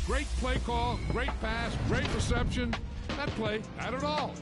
Great play call, great pass, great reception. That play had it all.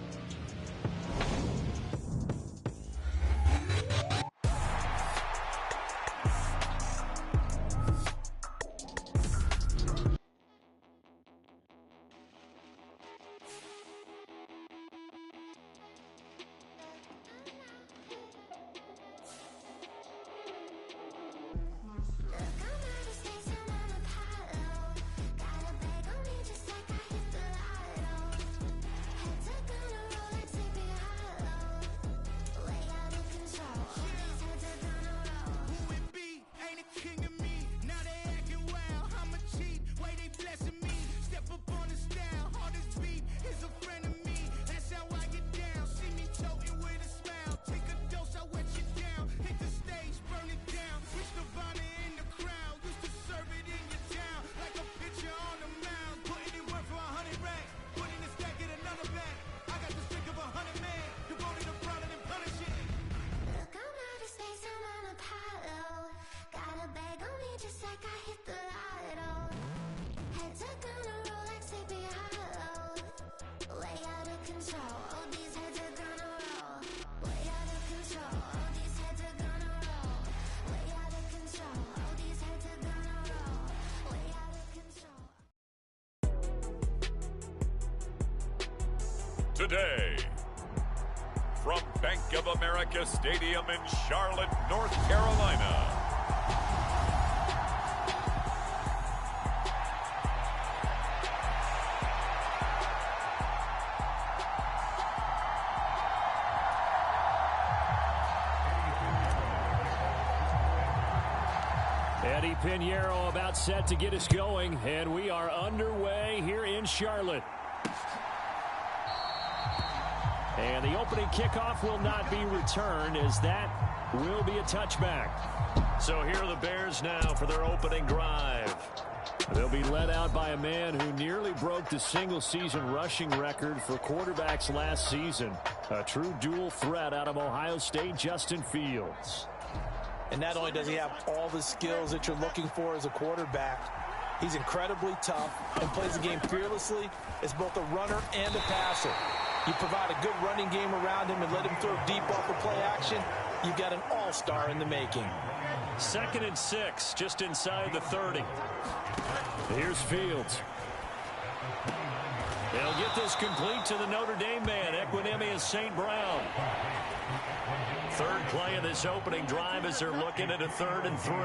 Today, from Bank of America Stadium in Charlotte, North Carolina. Eddie Pinheiro about set to get us going, and we are underway here in Charlotte. And the opening kickoff will not be returned, as that will be a touchback. So here are the Bears now for their opening drive. They'll be led out by a man who nearly broke the single-season rushing record for quarterbacks last season. A true dual threat out of Ohio State, Justin Fields. And not only does he have all the skills that you're looking for as a quarterback, he's incredibly tough and plays the game fearlessly as both a runner and a passer. You provide a good running game around him and let him throw deep off the play action, you've got an all-star in the making. 2nd and 6, just inside the 30. Here's Fields. They'll get this complete to the Notre Dame man, Equanimeous St. Brown. Third play of this opening drive as they're looking at a 3rd and 3.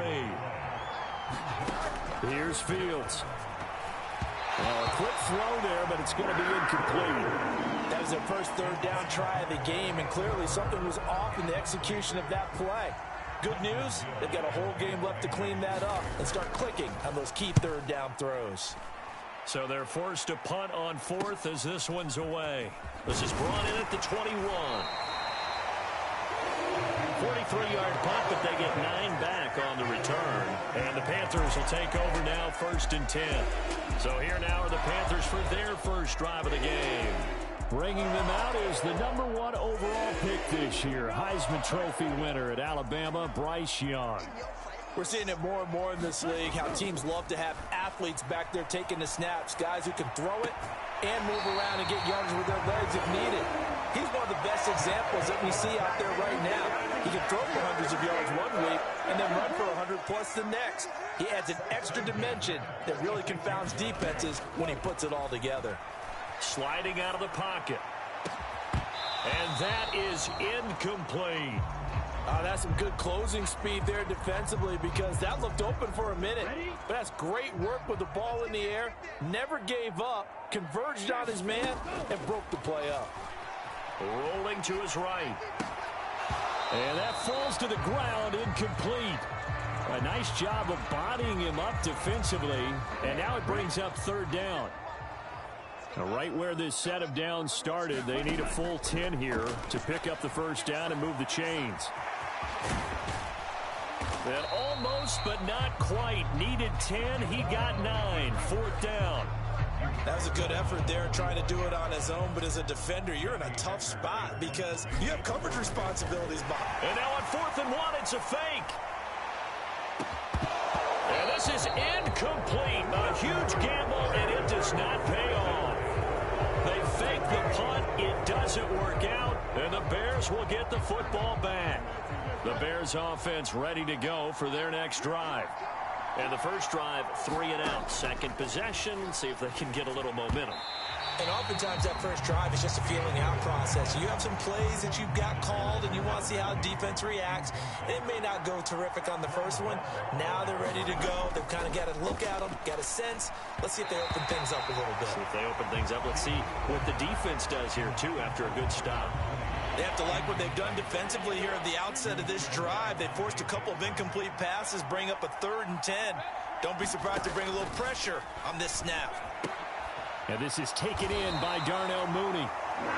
Here's Fields. Well, a quick throw there, but it's going to be incomplete. That was their first 3rd down try of the game, and clearly something was off in the execution of that play. Good news, they've got a whole game left to clean that up and start clicking on those key 3rd down throws. So they're forced to punt on 4th as this one's away. This is brought in at the 21. 43-yard punt, but they get 9 back on the return. And the Panthers will take over now, 1st and 10. So here now are the Panthers for their first drive of the game. Bringing them out is the #1 overall pick this year, Heisman Trophy winner at Alabama, Bryce Young. We're seeing it more and more in this league, how teams love to have athletes back there taking the snaps, guys who can throw it and move around and get yards with their legs if needed. He's one of the best examples that we see out there right now. He can throw for hundreds of yards one week and then run for 100+ the next. He adds an extra dimension that really confounds defenses when he puts it all together. Sliding out of the pocket. And that is incomplete. That's some good closing speed there defensively, because that looked open for a minute. But that's great work with the ball in the air. Never gave up, converged on his man, and broke the play up. Rolling to his right. And that falls to the ground, incomplete. A nice job of bodying him up defensively. And now it brings up 3rd down. Now, right where this set of downs started, they need a full 10 here to pick up the 1st down and move the chains. Then almost, but not quite. Needed 10. He got 9. 4th down. That was a good effort there, trying to do it on his own. But as a defender, you're in a tough spot because you have coverage responsibilities behind. And now on 4th and 1, it's a fake. And this is incomplete. A huge gamble will get the football back. The Bears offense ready to go for their next drive. And the first drive, 3 and out. Second possession, see if they can get a little momentum. And oftentimes that first drive is just a feeling out process. You have some plays that you've got called and you want to see how defense reacts. It may not go terrific on the first one. Now they're ready to go. They've kind of got to look at them, got a sense. Let's see if they open things up a little bit. See if they open things up. Let's see what the defense does here, too, after a good stop. They have to like what they've done defensively here at the outset of this drive. They forced a couple of incomplete passes, bring up a 3rd and 10. Don't be surprised to bring a little pressure on this snap. And this is taken in by Darnell Mooney.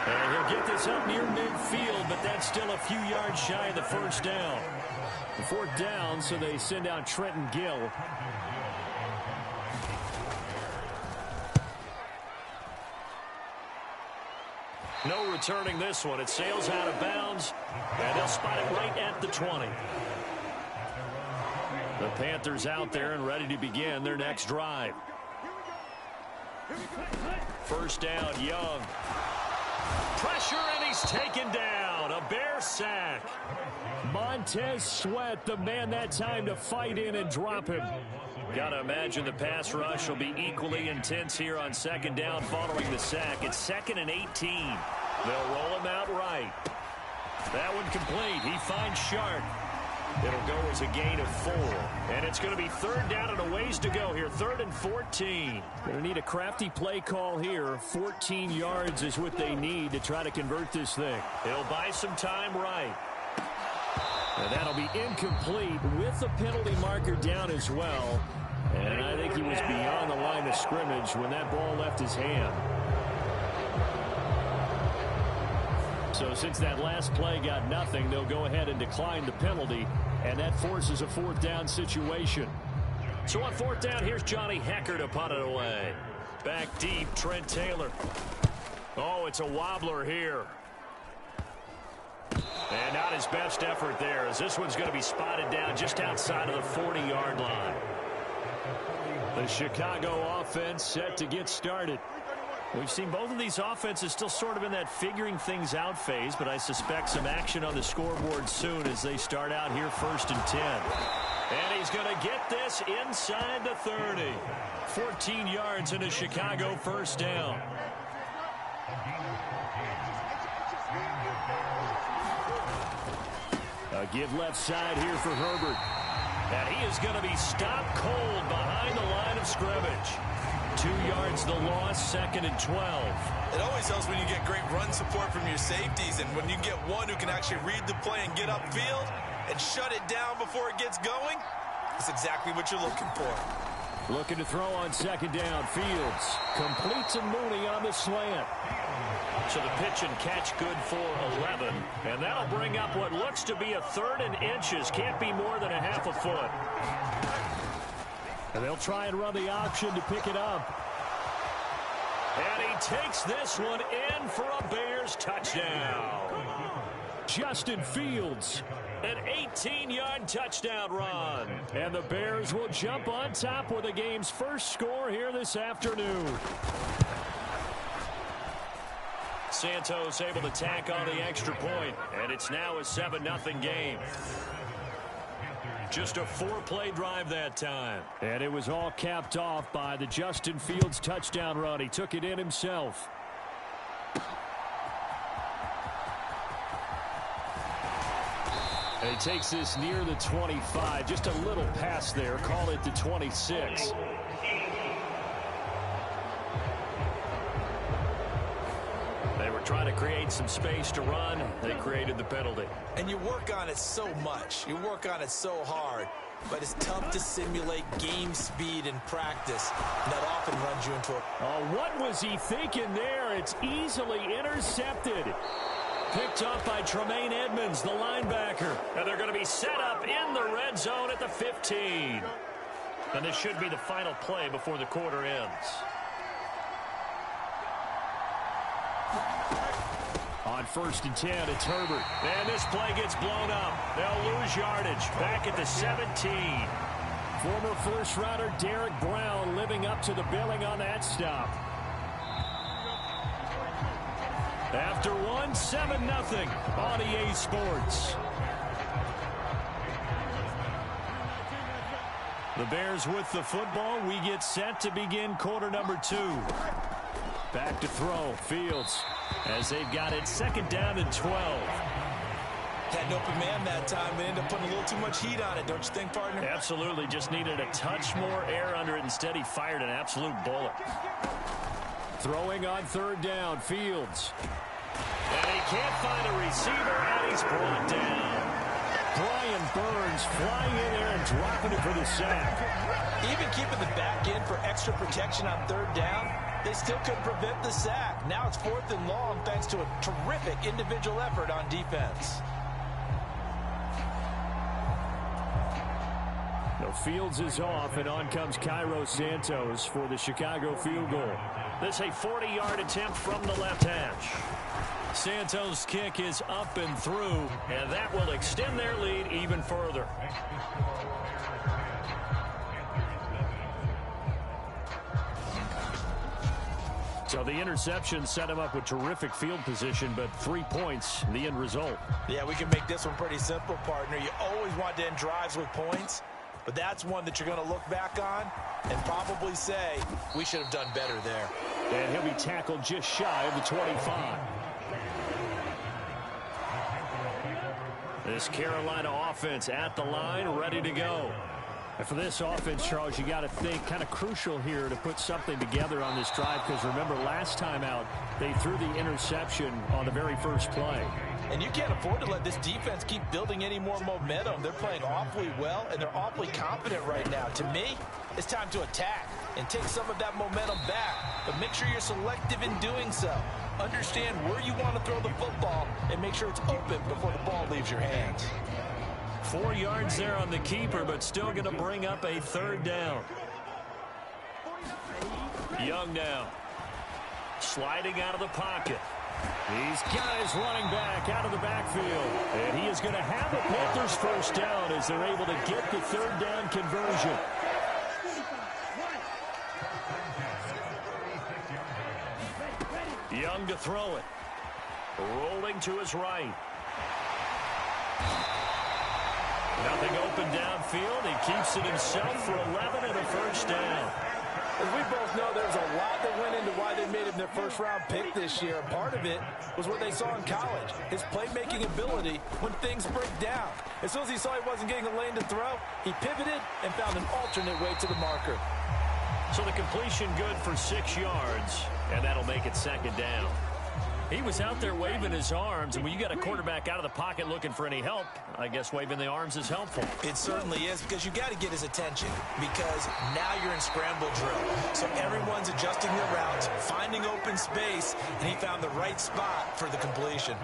And he'll get this up near midfield, but that's still a few yards shy of the first down. The 4th down, so they send out Trenton Gill. No returning this one. It sails out of bounds, and they'll spot it right at the 20. The Panthers out there and ready to begin their next drive. First down, Young. Pressure, and he's taken down. A Bear sack. Montez Sweat, the man that time to fight in and drop him. Got to imagine the pass rush will be equally intense here on 2nd down following the sack. It's 2nd and 18. They'll roll him out right. That one complete. He finds Sharp. It'll go as a gain of 4. And it's going to be 3rd down and a ways to go here. 3rd and 14. Going to need a crafty play call here. 14 yards is what they need to try to convert this thing. He'll buy some time right. And that'll be incomplete with the penalty marker down as well. And I think he was beyond the line of scrimmage when that ball left his hand. So since that last play got nothing, they'll go ahead and decline the penalty, and that forces a 4th down situation. So on 4th down, here's Johnny Hecker to punt it away. Back deep, Trent Taylor. Oh, it's a wobbler here. And not his best effort there, as this one's going to be spotted down just outside of the 40-yard line. The Chicago offense set to get started. We've seen both of these offenses still sort of in that figuring things out phase, but I suspect some action on the scoreboard soon as they start out here 1st and 10. And he's going to get this inside the 30. 14 yards in a Chicago 1st down. A give left side here for Herbert. And he is going to be stopped cold behind the line of scrimmage. 2 yards the loss, 2nd and 12. It always helps when you get great run support from your safeties, and when you get one who can actually read the play and get upfield and shut it down before it gets going, that's exactly what you're looking for. Looking to throw on 2nd down. Fields completes, and Mooney on the slant. So the pitch and catch good for 11. And that'll bring up what looks to be a 3rd and inches. Can't be more than a half a foot. And they'll try and run the option to pick it up. And he takes this one in for a Bears touchdown. Justin Fields, an 18-yard touchdown run. And the Bears will jump on top with the game's first score here this afternoon. Santos able to tack on the extra point, and it's now a 7-0 game. Just a 4-play drive that time. And it was all capped off by the Justin Fields touchdown run. He took it in himself. And he takes this near the 25. Just a little pass there. Call it the 26. They were trying to create some space to run. They created the penalty. And you work on it so much. You work on it so hard. But it's tough to simulate game speed in practice. And that often runs you into a... Oh, what was he thinking there? It's easily intercepted. Picked up by Tremaine Edmonds, the linebacker. And they're going to be set up in the red zone at the 15. And this should be the final play before the quarter ends. On 1st and 10, it's Herbert. And this play gets blown up. They'll lose yardage. Back at the 17. Former first-rounder Derek Brown living up to the billing on that stop. After one, 7-0 on EA Sports. The Bears with the football. We get set to begin quarter number 2. Back to throw. Fields as they've got it 2nd down and 12. Had an open man that time, but ended up putting a little too much heat on it, don't you think, partner? Absolutely. Just needed a touch more air under it. Instead, he fired an absolute bullet. Throwing on 3rd down. Fields. And he can't find a receiver, and he's brought down. Brian Burns flying in there and dropping it for the sack. Even keeping the back end for extra protection on 3rd down, they still couldn't prevent the sack. Now it's 4th and long thanks to a terrific individual effort on defense. No, Fields is off, and on comes Cairo Santos for the Chicago field goal. This a 40-yard attempt from the left hash. Santos' kick is up and through, and that will extend their lead even further. So the interception set him up with terrific field position, but 3 points, the end result. Yeah, we can make this one pretty simple, partner. You always want to end drives with points, but that's one that you're going to look back on and probably say, we should have done better there. And he'll be tackled just shy of the 25. This Carolina offense at the line, ready to go. And for this offense, Charles, you got to think kind of crucial here to put something together on this drive, because remember, last time out, they threw the interception on the very first play. And you can't afford to let this defense keep building any more momentum. They're playing awfully well, and they're awfully confident right now. To me, it's time to attack and take some of that momentum back. But make sure you're selective in doing so. Understand where you want to throw the football and make sure it's open before the ball leaves your hands. 4 yards there on the keeper, but still going to bring up a 3rd down. Young now. Sliding out of the pocket. He's got his running back out of the backfield. And he is going to have the Panthers first down as they're able to get the 3rd down conversion. Young to throw it. Rolling to his right. Nothing open downfield. He keeps it himself for 11 and a first down. As we both know, there's a lot that went into why they made him their first-round pick this year. Part of it was what they saw in college, his playmaking ability when things break down. As soon as he saw he wasn't getting a lane to throw, he pivoted and found an alternate way to the marker. So the completion good for 6 yards, and that'll make it 2nd down. He was out there waving his arms, and when you got a quarterback out of the pocket looking for any help, I guess waving the arms is helpful. It certainly is, because you got to get his attention, because now you're in scramble drill. So everyone's adjusting their routes, finding open space, and he found the right spot for the completion.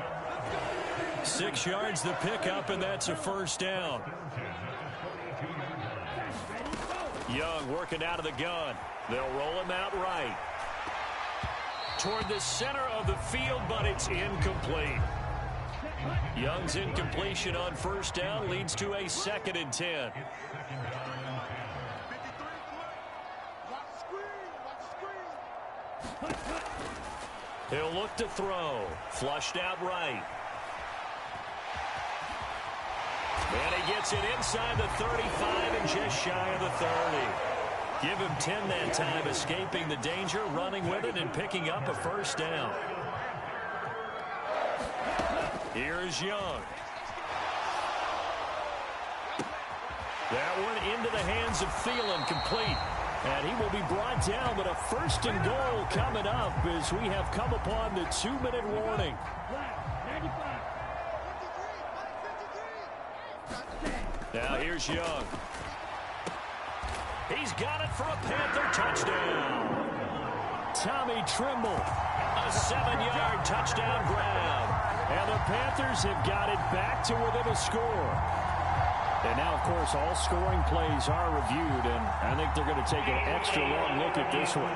6 yards the pickup, and that's a first down. Young working out of the gun. They'll roll him out right. Toward the center of the field, but it's incomplete. Young's incompletion on first down leads to a 2nd and 10. He'll look to throw. Flushed out right. And he gets it inside the 35 and just shy of the 30. Give him 10 that time, escaping the danger, running with it, and picking up a first down. Here's Young. That one into the hands of Thielen, complete. And he will be brought down, but a 1st and goal coming up as we have come upon the 2-minute warning. Now here's Young. He's got it for a Panther touchdown. Tommy Trimble, a 7-yard touchdown grab. And the Panthers have got it back to within a score. And now, of course, all scoring plays are reviewed, and I think they're going to take an extra long look at this one.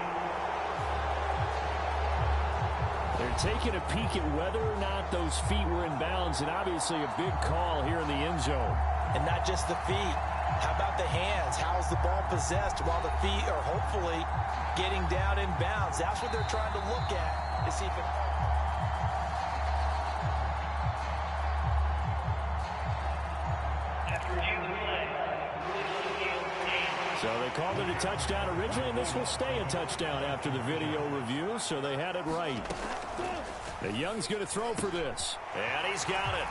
They're taking a peek at whether or not those feet were in bounds, and obviously a big call here in the end zone. And not just the feet. How about the hands? How's the ball possessed while the feet are hopefully getting down in bounds? That's what they're trying to look at to see if it... called it a touchdown originally, and this will stay a touchdown after the video review, so they had it right. And Young's going to throw for this. And he's got it.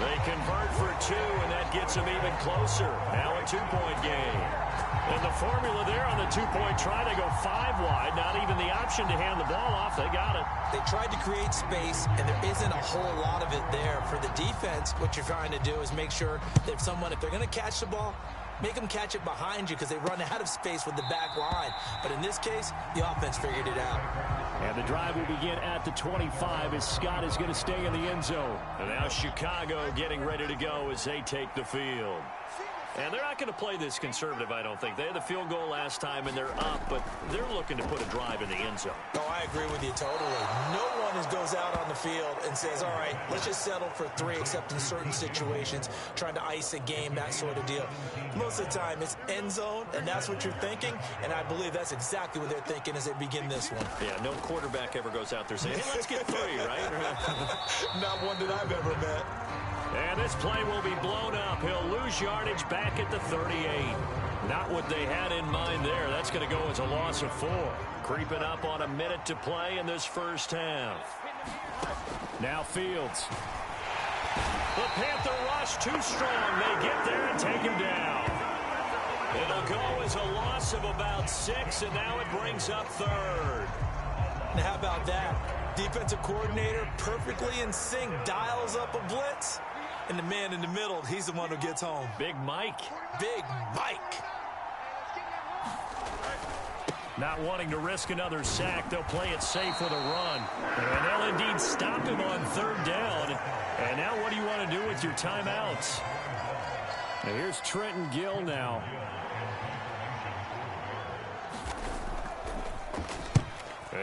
They convert for 2, and that gets them even closer. Now a 2-point game. And the formula there on the 2-point try, they go 5 wide. Not even the option to hand the ball off. They got it. They tried to create space, and there isn't a whole lot of it there. For the defense, what you're trying to do is make sure that if they're going to catch the ball, make them catch it behind you because they run out of space with the back line. But in this case, the offense figured it out. And the drive will begin at the 25 as Scott is going to stay in the end zone. And now Chicago getting ready to go as they take the field. And they're not going to play this conservative, I don't think. They had the field goal last time, and they're up, but they're looking to put a drive in the end zone. Oh, I agree with you totally. No one goes out on the field and says, all right, let's just settle for 3, except in certain situations, trying to ice a game, that sort of deal. Most of the time, it's end zone, and that's what you're thinking, and I believe that's exactly what they're thinking as they begin this one. Yeah, no quarterback ever goes out there saying, hey, let's get 3, right? Not one that I've ever met. And this play will be blown up. He'll lose yardage back at the 38. Not what they had in mind there. That's going to go as a loss of 4. Creeping up on a minute to play in this first half. Now Fields. The Panther rush too strong. They get there and take him down. It'll go as a loss of about 6, and now it brings up 3rd. Now how about that? Defensive coordinator perfectly in sync, dials up a blitz. And the man in the middle, he's the one who gets home. Big Mike. Big Mike. Not wanting to risk another sack, they'll play it safe with a run. And they'll indeed stop him on 3rd down. And now what do you want to do with your timeouts? Now here's Trenton Gill now.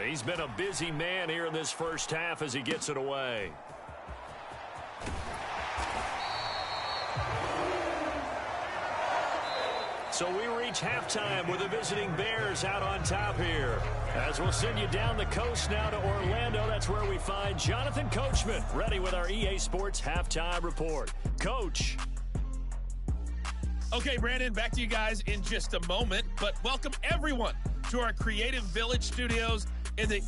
He's been a busy man here in this first half as he gets it away. So we reach halftime with the visiting Bears out on top here. As we'll send you down the coast now to Orlando. That's where we find Jonathan Coachman ready with our EA Sports Halftime Report. Coach. Okay, Brandon, back to you guys in just a moment. But welcome everyone to our Creative Village studios in the